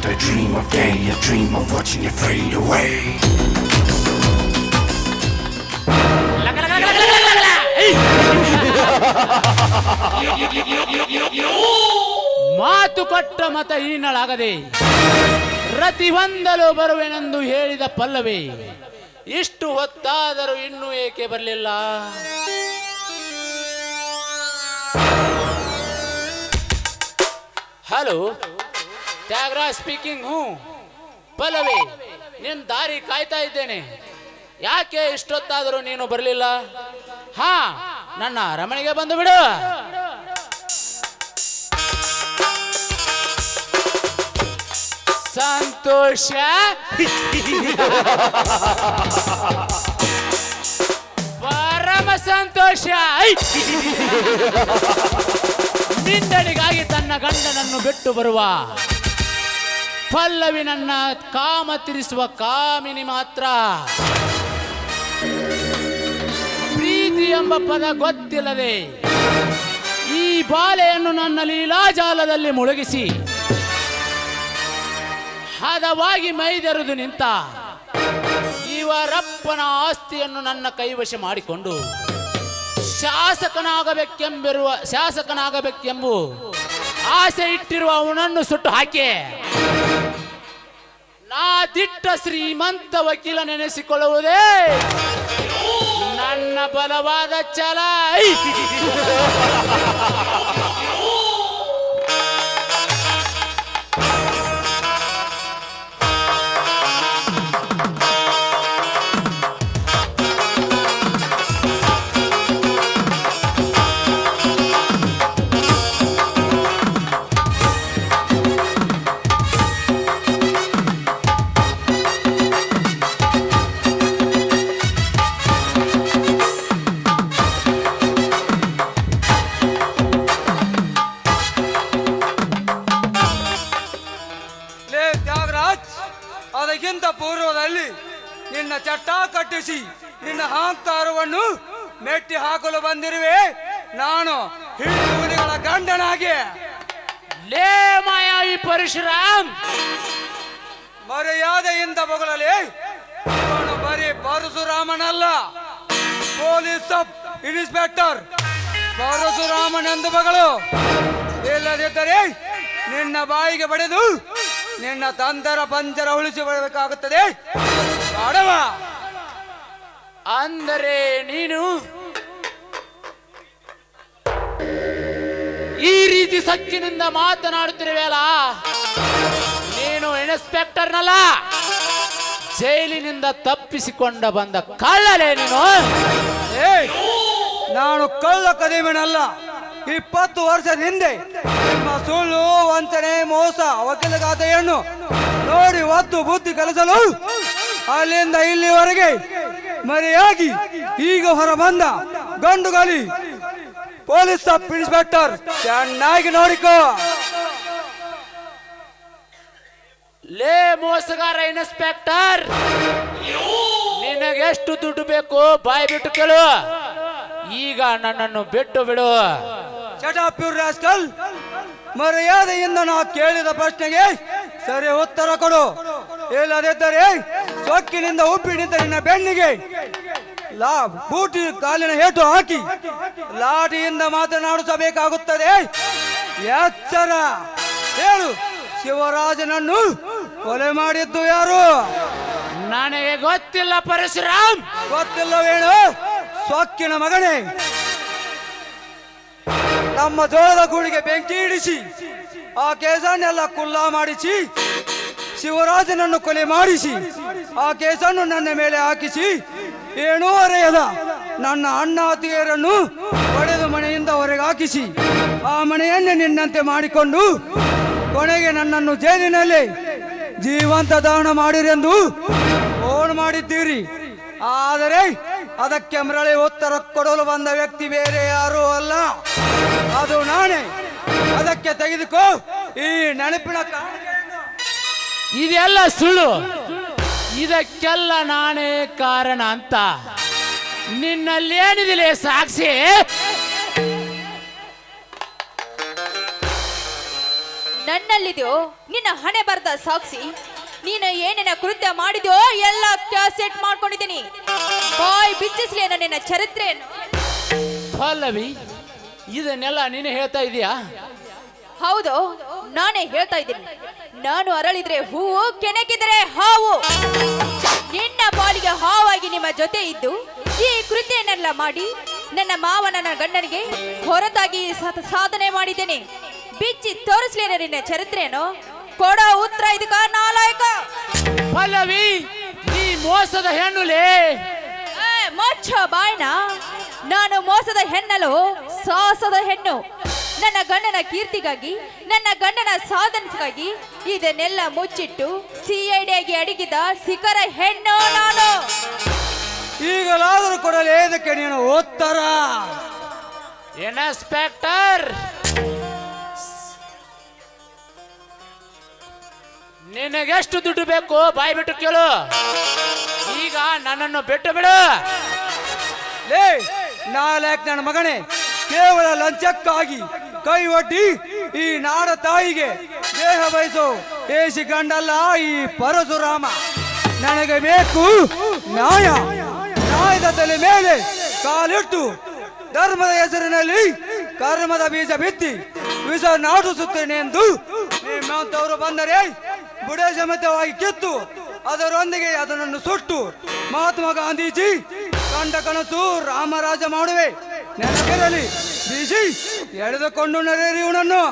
night, I dream of day, I dream of watching you fade away. ಮಾತು ಕೊಟ್ಟ ಮತ ಹೀನಳಾಗದೆ ರತಿ ಹೊಂದಲು ಬರುವೆನೆಂದು ಹೇಳಿದ ಪಲ್ಲವಿ ಇಷ್ಟು ಹೊತ್ತಾದರೂ ಇನ್ನೂ ಏಕೆ ಬರಲಿಲ್ಲ? Hello, Thyagaraj speaking. ಹ್ಞೂ ಪಲ್ಲವಿ, ನಿನ್ನ ದಾರಿ ಕಾಯ್ತಾ ಇದ್ದೇನೆ. ಯಾಕೆ ಇಷ್ಟೊತ್ತಾದರೂ ನೀನು ಬರಲಿಲ್ಲ? ಹಾ, ನನ್ನ ಅರಮನೆಗೆ ಬಂದು ಬಿಡು. ಸಂತೋಷ. ಪರಮ ಸಂತೋಷ. ನಿಂದಣಿಗಾಗಿ ತನ್ನ ಗಂಡನನ್ನು ಬಿಟ್ಟು ಬರುವ ಪಲ್ಲವಿ ನನ್ನ ಕಾಮ ತಿರಿಸುವ ಕಾಮಿನಿ ಮಾತ್ರ. ಪ್ರೀತಿ ಎಂಬ ಪದ ಗೊತ್ತಿಲ್ಲದೆ ಈ ಬಾಲೆಯನ್ನು ನನ್ನ ಲೀಲಾಜಾಲದಲ್ಲಿ ಮುಳುಗಿಸಿ ಹದವಾಗಿ ಮೈದೆರೆದು ನಿಂತ ಇವರಪ್ಪನ ಆಸ್ತಿಯನ್ನು ನನ್ನ ಕೈವಶ ಮಾಡಿಕೊಂಡು ಶಾಸಕನಾಗಬೇಕೆಂಬ ಆಸೆ ಇಟ್ಟಿರುವ ಅವನನ್ನು ಸುಟ್ಟು ಹಾಕಿ ನಾ ದಿಟ್ಟ ಶ್ರೀಮಂತ ವಕೀಲ ನೆನೆಸಿಕೊಳ್ಳುವುದೇ ನನ್ನ ಬಲವಾದ ಛಲ. ಅದಕ್ಕಿಂತ ಪೂರ್ವದಲ್ಲಿ ನಿನ್ನ ಚಟ್ಟ ಕಟ್ಟಿಸಿ ನಿನ್ನ ಅಹಂಕಾರವನ್ನು ಮೆಟ್ಟಿ ಹಾಕಲು ಬಂದಿರುವೆ ನಾನು ಹಿಂದೂಗಳ ಗಂಡನಾಗಿ. ಲೇ ಮಾಯಾವಿ ಪರಶುರಾಮ್, ಮರ್ಯಾದೆಯಿಂದ ಬೊಗಳಲಿ. ಅವನು ಬರೀ ಪರಶುರಾಮನಲ್ಲ, ಪೊಲೀಸ್ ಸಬ್ ಇನ್ಸ್ಪೆಕ್ಟರ್ ಪರಶುರಾಮನ್ ಎಂದು ಬಗಳು. ಇಲ್ಲದಿದ್ದರೆ ನಿನ್ನ ಬಾಯಿಗೆ ಬಡಿದು ನಿನ್ನ ತಂದರ ಪಂಜರ ಉಳಿಸಿ ಬರಬೇಕಾಗುತ್ತದೆ. ಅಂದರೆ ನೀನು ಈ ರೀತಿ ಸಕ್ಕಿನಿಂದ ಮಾತನಾಡುತ್ತಿರುವೆಯಲ್ಲ, ನೀನು ಇನ್ಸ್ಪೆಕ್ಟರ್ನಲ್ಲ, ಜೈಲಿನಿಂದ ತಪ್ಪಿಸಿಕೊಂಡ ಬಂದ ಕಳ್ಳಲೇ ನೀನು. ನಾನು ಕಳ್ಳ ಕದಿಮನಲ್ಲ. 20 ವರ್ಷದ ಹಿಂದೆ ನಿಮ್ಮ ಸುಳ್ಳು, ವಂಚನೆ, ಮೋಸ, ವಕೀಲಗಾತೆಯನ್ನು ನೋಡಿ ಒತ್ತು ಬುದ್ಧಿ ಕಲಿಸಲು ಅಲ್ಲಿಂದ ಇಲ್ಲಿವರೆಗೆ ಮರೆಯಾಗಿ ಈಗ ಹೊರ ಬಂದ ಗಂಡುಗಲಿ ಪೊಲೀಸ್ ಸಬ್ ಇನ್ಸ್ಪೆಕ್ಟರ್. ಚೆನ್ನಾಗಿ ನೋಡಿಕೋ. ಲೇ ಮೋಸಗಾರ ಇನ್ಸ್ಪೆಕ್ಟರ್, ನಿನಗೆಷ್ಟು ದುಡ್ಡು ಬೇಕು ಬಾಯ್ ಬಿಟ್ಟು ಕೇಳು. ಈಗ ನನ್ನನ್ನು ಬಿಟ್ಟು ಬಿಡು. Shut up you rascal. ಮರ್ಯಾದೆಯಿಂದ ನಾ ಕೇಳಿದ ಪ್ರಶ್ನೆಗೆ ಸರಿ ಉತ್ತರ ಕೊಡು. ಇಲ್ಲದಿದ್ದರೆ ಸೊಕ್ಕಿನಿಂದ ಉಪ್ಪಿ ನಿಂತ ನಿನ್ನ ಬೆನ್ನಿಗೆ ಬೂಟಿ ಕಾಲಿನ ಏಟು ಹಾಕಿ ಲಾಠಿಯಿಂದ ಮಾತನಾಡಿಸಬೇಕಾಗುತ್ತದೆ. ಎಚ್ಚರ. ಹೇಳು, ಶಿವರಾಜನನ್ನು ಕೊಲೆ ಮಾಡಿದ್ದು ಯಾರು? ನನಗೆ ಗೊತ್ತಿಲ್ಲ ಪರಶುರಾಮ್. ಗೊತ್ತಿಲ್ಲವೇನು? ಸೊಕ್ಕಿನ ಮಗನೇ, ನಮ್ಮ ಜೋಳದ ಗೂಡಿಗೆ ಬೆಂಕಿ ಇಡಿಸಿ ಆ ಕೇಸನ್ನೆಲ್ಲ ಕುಲ್ಲಾ ಮಾಡಿಸಿ ಶಿವರಾಜನನ್ನು ಕೊಲೆ ಮಾಡಿಸಿ ಆ ಕೇಸನ್ನು ನನ್ನ ಮೇಲೆ ಹಾಕಿಸಿ ಏನೂ ಅರೆಯದ ನನ್ನ ಅಣ್ಣ ಅತ್ತಿಗೆಯರನ್ನು ಹೊಡೆದು ಮನೆಯಿಂದ ಹೊರಗೆ ಹಾಕಿಸಿ ಆ ಮನೆಯನ್ನೇ ನಿನ್ನಂತೆ ಮಾಡಿಕೊಂಡು ಕೊನೆಗೆ ನನ್ನನ್ನು ಜೈಲಿನಲ್ಲಿ ಜೀವಂತ ದಹನ ಮಾಡಿರೆಂದು ಫೋನ್ ಮಾಡಿದ್ದೀರಿ. ಆದರೆ ಅದಕ್ಕೆ ಮರಳಿ ಉತ್ತರ ಕೊಡಲು ಬಂದ ವ್ಯಕ್ತಿ ಬೇರೆ ಯಾರೂ ಅಲ್ಲ, ಅದು ನಾನೇ. ಅದಕ್ಕೆ ತೆಗೆದುಕೋ ಈ ನೆನಪಿನ. ಇದೆಲ್ಲ ಸುಳ್ಳು, ಇದಕ್ಕೆಲ್ಲ ನಾನೇ ಕಾರಣ ಅಂತ ನಿನ್ನಲ್ಲಿ ಏನಿದಿಲ್ಲ ಸಾಕ್ಷಿ? ನನ್ನಲ್ಲಿದೆಯೋ ನಿನ್ನ ಹಣೆ ಬರದ ಸಾಕ್ಷಿ. ನೀನು ಏನೇನ ಕೃತ್ಯ ಮಾಡಿದ್ಯೋ ಎಲ್ಲ ಕ್ಯಾಸೆಟ್ ಮಾಡ್ಕೊಂಡಿದ್ದೀನಿ. ಬಾಯ್ ಬಿಚ್ಚಿಸ್ಲೇನ ನಿನ್ನ ಚರಿತ್ರೆಯನ್ನು. ಪಲ್ಲವಿ, ಇದನ್ನೆಲ್ಲ ನೀನು ಹೇಳ್ತಾ ಇದೀಯಾ? ಹೌದು, ನಾನೇ ಹೇಳ್ತಾ ಇದ್ದೀನಿ. ನಾನು ಅರಳಿದ್ರೆ ಹೂವು, ಕೆಣಕಿದರೆ ಹಾವು. ನಿನ್ನ ಪಾಲಿಗೆ ಹಾವಾಗಿ ನಿಮ್ಮ ಜೊತೆ ಇದ್ದು ಈ ಕೃತ್ಯನೆಲ್ಲ ಮಾಡಿ ನನ್ನ ಮಾವನ ಗಂಡನಿಗೆ ಹೊರತಾಗಿ ಸಾಧನೆ ಮಾಡಿದ್ದೇನೆ. ಬಿಚ್ಚಿ ತೋರಿಸ್ಲೇನ ನಿನ್ನ ಚರಿತ್ರೆಯನ್ನು. ಕೊಡೋ ಉತ್ತರ ಇದಕ್ಕ ನಾಲಾಯಕ. ಪಲ್ಲವಿ, ನೀ ಮೋಸದ ಹೆಣ್ಣುಲೇ. ಮಚ್ಚ ಬಾಯ್ನ. ನಾನು ಮೋಸದ ಹೆಣ್ಣಲು, ಸಾಹಸದ ಹೆಣ್ಣು. ನನ್ನ ಗಂಡನ ಕೀರ್ತಿಗಾಗಿ, ನನ್ನ ಗಂಡನ ಸಾಧನೆಗಾಗಿ ಇದನ್ನೆಲ್ಲ ಮುಚ್ಚಿಟ್ಟು ಸಿಐಡಿಯಾಗಿ ಅಡಗಿದ ಶಿಖರ ಹೆಣ್ಣು ನಾನು. ಈಗಲಾದರೂ ಕೊಡಲೇ ಇದಕ್ಕೆ ನೀನು ಉತ್ತರ. ಇನ್ಸ್ಪೆಕ್ಟರ್, ನಿನಗೆಷ್ಟು ದುಡ್ಡು ಬೇಕು ಬಾಯ್ ಬಿಟ್ಟು ಕೇಳು. ಈಗ ನನ್ನನ್ನು ಬಿಟ್ಟು ಬಿಡು. ಲೇ ನಾಲ್ಕು ನನ್ನ ಮಗನೇ, ಕೇವಲ ಲಂಚಕ್ಕಾಗಿ ಕೈ ಒಡ್ಡಿ ಈ ನಾಡ ತಾಯಿಗೆ ದೇಹ ಬಯಸೋ ಏಸಿ ಗಂಡಲ್ಲ ಈ ಪರಶುರಾಮ. ನನಗೆ ಬೇಕು ನ್ಯಾಯ. ನ್ಯಾಯದ ತಲೆ ಮೇಲೆ ಕಾಲಿಟ್ಟು ಧರ್ಮದ ಹೆಸರಿನಲ್ಲಿ ಕರ್ಮದ ಬೀಜ ಬಿತ್ತಿ ವಿಷ ನಾಟಿಸುತ್ತೇನೆ ಎಂದು ನಿಮ್ಮಂತವರು ಬಂದರೆ ಬುಡ ಸಮೇತವಾಗಿ ಕಿತ್ತು ಅದರೊಂದಿಗೆ ಅದನ್ನು ಸುಟ್ಟು ಮಹಾತ್ಮ ಗಾಂಧೀಜಿ ಕಂಡ ಕನಸು ರಾಮರಾಜ ಮಾಡುವೆ. ನೆನಪಿರಲಿ, ಬೀಸಿ ಎಳೆದುಕೊಂಡು ನಡೆಯಿರಿ ಇವನನ್ನು.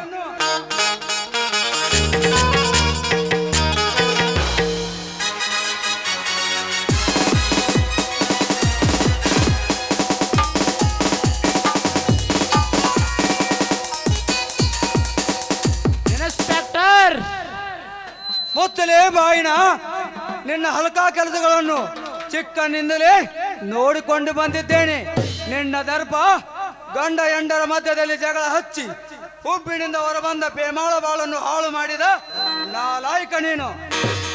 ಇನ್ಸ್ಪೆಕ್ಟರ್, ಮುತ್ತಲೇ ಬಾಯಿನ, ನಿನ್ನ ಹಲಕಾ ಕೆಲಸಗಳನ್ನು ಚಿಕ್ಕನಿಂದಲೇ ನೋಡಿಕೊಂಡು ಬಂದಿದ್ದೇನೆ. ನಿನ್ನ ದರ್ಪ ಗಂಡ ಹೆಂಡರ ಮಧ್ಯದಲ್ಲಿ ಜಗಳ ಹಚ್ಚಿ ಹುಬ್ಬಿನಿಂದ ಹೊರಬಂದ ಬೇಮಾಳ ಬಾಳನ್ನು ಹಾಳು ಮಾಡಿದ ನಾಲಾಯಕ ನೀನು.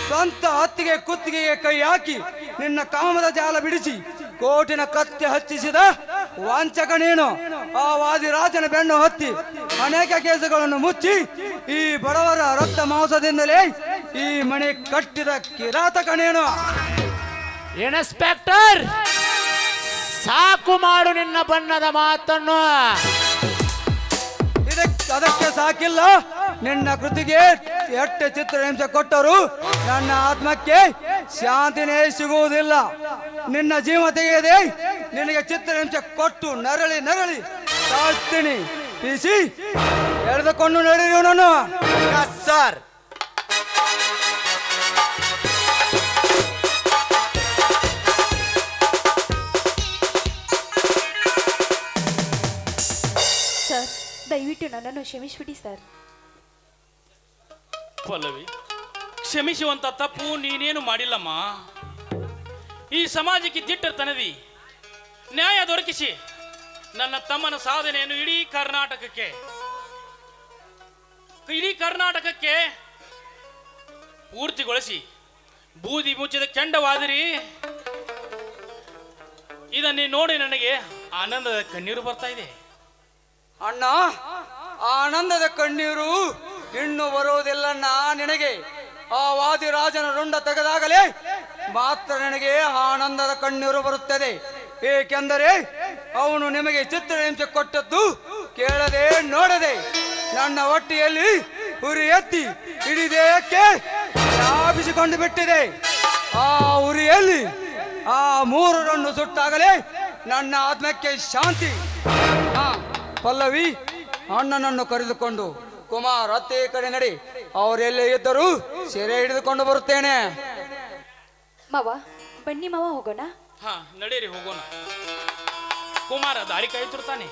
ಸ್ವಂತ ಹತ್ತಿಗೆ ಕುತ್ತಿಗೆಗೆ ಕೈ ಹಾಕಿ ನಿನ್ನ ಕಾಮದ ಜಾಲ ಬಿಡಿಸಿ ಕೋಟಿನ ಕತ್ತಿ ಹಚ್ಚಿಸಿದ ವಂಚಕ ನೀನು. ಆ ವಾದಿರಾಜನ ಬೆನ್ನು ಹತ್ತಿ ಅನೇಕ ಕೇಸುಗಳನ್ನು ಮುಚ್ಚಿ ಈ ಬಡವರ ರಕ್ತ ಮಾಂಸದಿಂದಲೇ ಈ ಮನೆ ಕಟ್ಟಿದ ಕಿರಾತಕ ನೀನು. ಇನ್ಸ್ಪೆಕ್ಟರ್, ಸಾಕು ಮಾಡು ನಿನ್ನ ಬಣ್ಣದ ಮಾತನ್ನು. ಅದಕ್ಕೆ ಸಾಕಿಲ್ಲ, ನಿನ್ನ ಕೃತಿಗೆ ಎಷ್ಟು ಚಿತ್ರಹಿಂಸೆ ಕೊಟ್ಟರು ನನ್ನ ಆತ್ಮಕ್ಕೆ ಶಾಂತಿನೇ ಸಿಗುವುದಿಲ್ಲ. ನಿನ್ನ ಜೀವ ತೆಗೆಯದೆ ನಿನಗೆ ಚಿತ್ರಹಿಂಸೆ ಕೊಟ್ಟು ನರಳಿ ನರಳಿ ಸಾಳ್ತೀನಿ. ಪಿಸಿ ಎಳೆದುಕೊಂಡು ನಡೆಯುವ ನಾನು. ಸರ್, ಸರ್, ದಯವಿಟ್ಟು ನನ್ನನ್ನು ಕ್ಷಮಿಸಿಬಿಡಿ ಸರ್. ಪಲ್ಲವಿ, ಕ್ಷಮಿಸುವಂತ ತಪ್ಪು ನೀನೇನು ಮಾಡಿಲ್ಲಮ್ಮ. ಈ ಸಮಾಜಕ್ಕೆ ದಿಟ್ಟತನದಿ ನ್ಯಾಯ ದೊರಕಿಸಿ ನನ್ನ ತಮ್ಮನ ಸಾಧನೆಯನ್ನು ಇಡೀ ಕರ್ನಾಟಕಕ್ಕೆ ಪೂರ್ತಿಗೊಳಿಸಿ ಬೂದಿ ಮುಚ್ಚಿದ ಕೆಂಡವಾದಿರಿ. ಇದನ್ನೇ ನೋಡಿ ನನಗೆ ಆನಂದದ ಕಣ್ಣೀರು ಬರ್ತಾ ಇದೆ. ಅಣ್ಣ, ಆನಂದದ ಕಣ್ಣೀರು ಇನ್ನು ಬರುವುದಿಲ್ಲಣ್ಣ ನಿನಗೆ. ಆ ವಾದಿರಾಜನ ರುಂಡ ತೆಗೆದಾಗಲೇ ಮಾತ್ರ ನನಗೆ ಆನಂದದ ಕಣ್ಣೀರು ಬರುತ್ತದೆ. ಏಕೆಂದರೆ ಅವನು ನಿಮಗೆ ಚಿತ್ರಹಿಂಸೆ ಕೊಟ್ಟದ್ದು ಕೇಳದೆ ನೋಡದೆ ನನ್ನ ಹೊಟ್ಟೆಯಲ್ಲಿ ಉರಿ ಎತ್ತಿ ಇಡೀ ದೇಹಕ್ಕೆ ವ್ಯಾಪಿಸಿಕೊಂಡು ಬಿಟ್ಟಿದೆ. ಆ ಉರಿಯಲ್ಲಿ ಆ ಮೂರರನ್ನು ಸುಟ್ಟಾಗಲೇ ನನ್ನ ಆತ್ಮಕ್ಕೆ ಶಾಂತಿ. ಪಲ್ಲವಿ, ಅಣ್ಣನನ್ನು ಕರೆದುಕೊಂಡು ಕುಮಾರ್ ಅತ್ತೆ ಕಡೆ ನಡಿ. ಅವರೆಲ್ಲೇ ಇದ್ದರೂ ಸೆರೆ ಹಿಡಿದುಕೊಂಡು ಬರುತ್ತೇನೆ. ಮಾವ, ಬನ್ನಿ ಮಾವ, ಹೋಗೋಣ. ಹಾ, ನಡೀರಿ ಹೋಗೋಣ. ಕುಮಾರ ದಾರಿ ಕಾಯುತ್ತಿರ್ತಾನೆ.